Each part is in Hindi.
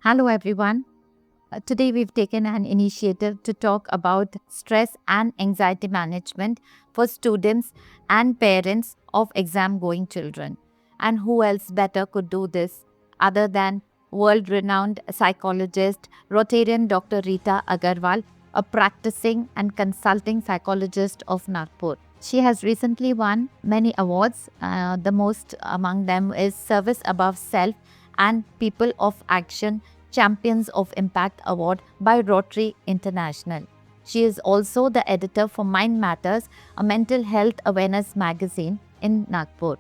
Hello, everyone. Today, we've taken an initiative to talk about stress and anxiety management for students and parents of exam going children. And who else better could do this other than world renowned psychologist, Rotarian Dr. Rita Agarwal, a practicing and consulting psychologist of Nagpur. She has recently won many awards. The most among them is Service Above Self and People of Action Champions of Impact Award by Rotary International. She is also the editor for Mind Matters, a mental health awareness magazine in Nagpur.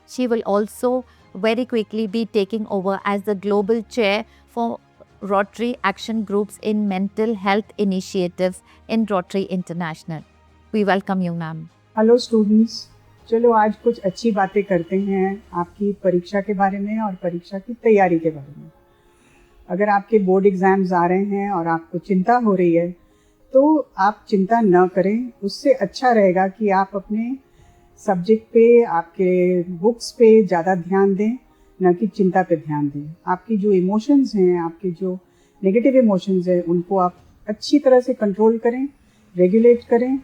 She will also very quickly be taking over as the global chair for Rotary Action Groups in Mental Health Initiatives in Rotary International. We welcome you, ma'am. Hello students, चलो आज कुछ अच्छी बातें करते हैं आपकी परीक्षा के बारे में और परीक्षा की तैयारी के बारे में। अगर आपके बोर्ड एग्ज़ाम्स आ रहे हैं और आपको चिंता हो रही है तो आप चिंता न करें। उससे अच्छा रहेगा कि आप अपने सब्जेक्ट पे, आपके बुक्स पे ज़्यादा ध्यान दें, न कि चिंता पे ध्यान दें। आपकी जो इमोशंस हैं, आपके जो नेगेटिव इमोशंस हैं, उनको आप अच्छी तरह से कंट्रोल करें, रेगुलेट करें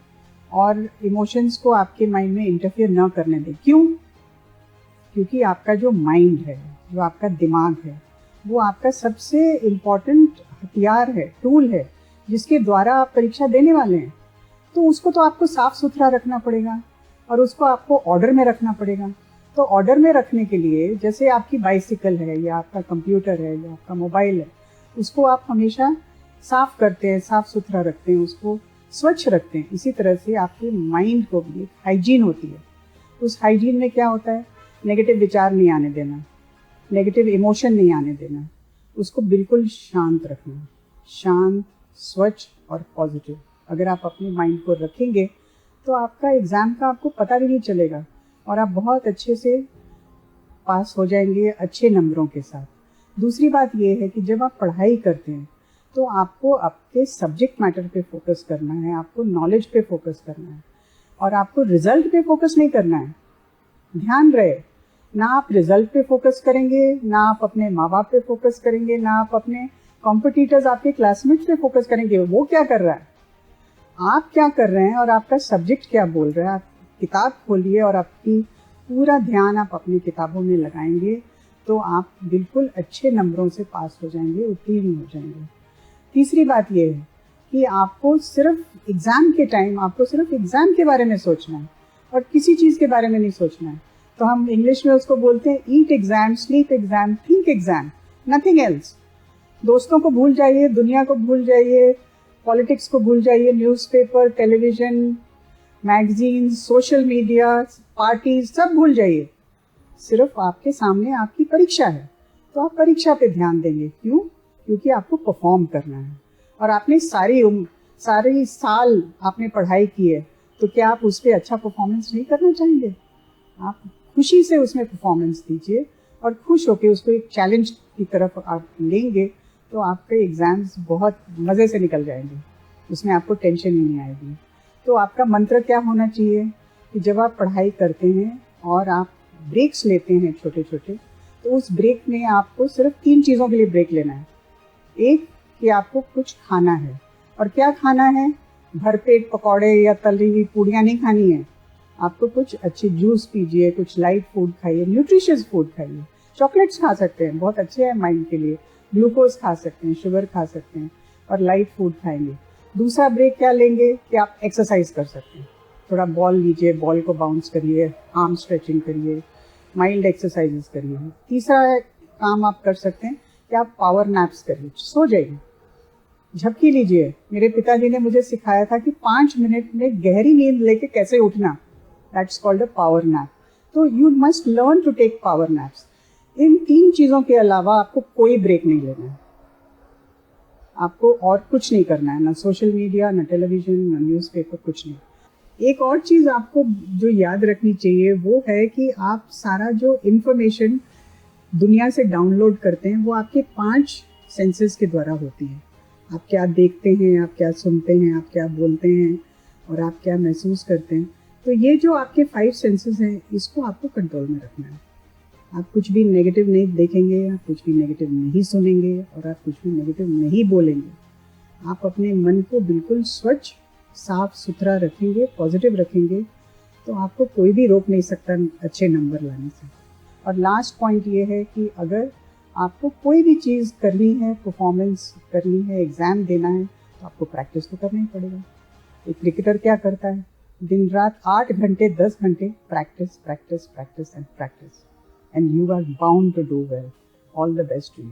और इमोशंस को आपके माइंड में इंटरफियर न करने दें। क्यों? क्योंकि आपका जो माइंड है, जो आपका दिमाग है, वो आपका सबसे इम्पॉर्टेंट हथियार है, टूल है, जिसके द्वारा आप परीक्षा देने वाले हैं। तो उसको तो आपको साफ सुथरा रखना पड़ेगा और उसको आपको ऑर्डर में रखना पड़ेगा। तो ऑर्डर में रखने के लिए, जैसे आपकी बाइसिकल है या आपका कंप्यूटर है या आपका मोबाइल है, उसको आप हमेशा साफ करते हैं, साफ सुथरा रखते हैं, उसको स्वच्छ रखते हैं। इसी तरह से आपके माइंड को भी एक हाइजीन होती है। उस हाइजीन में क्या होता है? नेगेटिव विचार नहीं आने देना, नेगेटिव इमोशन नहीं आने देना, उसको बिल्कुल शांत रखना, शांत, स्वच्छ और पॉजिटिव। अगर आप अपने माइंड को रखेंगे तो आपका एग्ज़ाम का आपको पता भी नहीं चलेगा और आप बहुत अच्छे से पास हो जाएंगे अच्छे नंबरों के साथ। दूसरी बात ये है कि जब आप पढ़ाई करते हैं तो आपको आपके सब्जेक्ट मैटर पे फोकस करना है, आपको नॉलेज पे फोकस करना है और आपको रिजल्ट पे फोकस नहीं करना है। ध्यान रहे, ना आप रिजल्ट पे फोकस करेंगे, ना आप अपने माँ बाप पे फोकस करेंगे, ना आप अपने कॉम्पिटिटर्स, आपके क्लासमेट्स पे फोकस करेंगे। वो क्या कर रहा है, आप क्या कर रहे हैं और आपका सब्जेक्ट क्या बोल रहा है। आप किताब खोलिए और आपकी पूरा ध्यान आप अपनी किताबों में लगाएंगे तो आप बिल्कुल अच्छे नंबरों से पास हो जाएंगे, उत्तीर्ण हो जाएंगे। तीसरी बात ये है कि आपको सिर्फ एग्ज़ाम के टाइम आपको सिर्फ एग्ज़ाम के बारे में सोचना है और किसी चीज़ के बारे में नहीं सोचना है। तो हम इंग्लिश में उसको बोलते हैं eat exam, sleep exam, think exam, nothing else. दोस्तों को भूल जाइए, दुनिया को भूल जाइए, पॉलिटिक्स को भूल जाइए, newspaper, television, magazine, social media, parties, सब भूल जाइए। सिर्फ आपके सामने आपकी परीक्षा है तो आप परीक्षा पे ध्यान देंगे। क्यों? क्योंकि आपको परफॉर्म करना है और आपने सारी साल आपने पढ़ाई की है, तो क्या आप उस पर अच्छा परफॉर्मेंस नहीं करना चाहेंगे? आप खुशी से उसमें परफॉर्मेंस दीजिए और खुश होकर उसको एक चैलेंज की तरफ आप लेंगे तो आपके एग्ज़ाम्स बहुत मज़े से निकल जाएंगे, उसमें आपको टेंशन ही नहीं आएगी। तो आपका मंत्र क्या होना चाहिए कि जब आप पढ़ाई करते हैं और आप ब्रेक्स लेते हैं छोटे छोटे, तो उस ब्रेक में आपको सिर्फ 3 चीज़ों के लिए ब्रेक लेना है। एक, कि आपको कुछ खाना है, और क्या खाना है? भरपेट पकौड़े या तली हुई पूड़ियाँ नहीं खानी है। आपको कुछ अच्छे जूस पीजिए, कुछ लाइट फूड खाइए, न्यूट्रिशियस फूड खाइए। चॉकलेट्स खा सकते हैं, बहुत अच्छे हैं माइंड के लिए। ग्लूकोज खा सकते हैं, शुगर खा सकते हैं और लाइट फूड खाएंगे। दूसरा ब्रेक क्या लेंगे कि आप एक्सरसाइज कर सकते हैं। थोड़ा बॉल लीजिए, बॉल को बाउंस करिए, आर्म स्ट्रेचिंग करिए, माइल्ड एक्सरसाइजेस करिए। तीसरा काम आप कर सकते हैं कि आप पावर नैप्स करिए, सो जाइए, झपकी लीजिए। मेरे पिताजी ने मुझे सिखाया था कि 5 मिनट में गहरी नींद लेके कैसे उठना, that's called a power nap. तो you must learn to take power naps. इन 3 चीज़ों के अलावा आपको कोई ब्रेक नहीं लेना है, आपको और कुछ नहीं करना है, ना सोशल मीडिया, ना टेलीविज़न, ना न्यूज़पेपर, कुछ नहीं। एक और चीज़ आपको जो याद रखनी चाहिए वो है कि आप सारा जो इन्फॉर्मेशन दुनिया से डाउनलोड करते हैं वो आपके 5 सेंसेस के द्वारा होती है। आप क्या देखते हैं, आप क्या सुनते हैं, आप क्या बोलते हैं और आप क्या महसूस करते हैं। तो ये जो आपके 5 सेंसेस हैं, इसको आपको कंट्रोल में रखना है। आप कुछ भी नेगेटिव नहीं देखेंगे, आप कुछ भी नेगेटिव नहीं सुनेंगे और आप कुछ भी नेगेटिव नहीं बोलेंगे। आप अपने मन को बिल्कुल स्वच्छ, साफ सुथरा रखेंगे, पॉजिटिव रखेंगे, तो आपको कोई भी रोक नहीं सकता अच्छे नंबर लाने से। और लास्ट पॉइंट ये है कि अगर आपको कोई भी चीज़ करनी है, परफॉर्मेंस करनी है, एग्ज़ाम देना है, तो आपको प्रैक्टिस तो करना ही पड़ेगा। एक क्रिकेटर क्या करता है? दिन रात 8 घंटे 10 घंटे practice practice practice and practice, and you are bound to do well. All the best to you.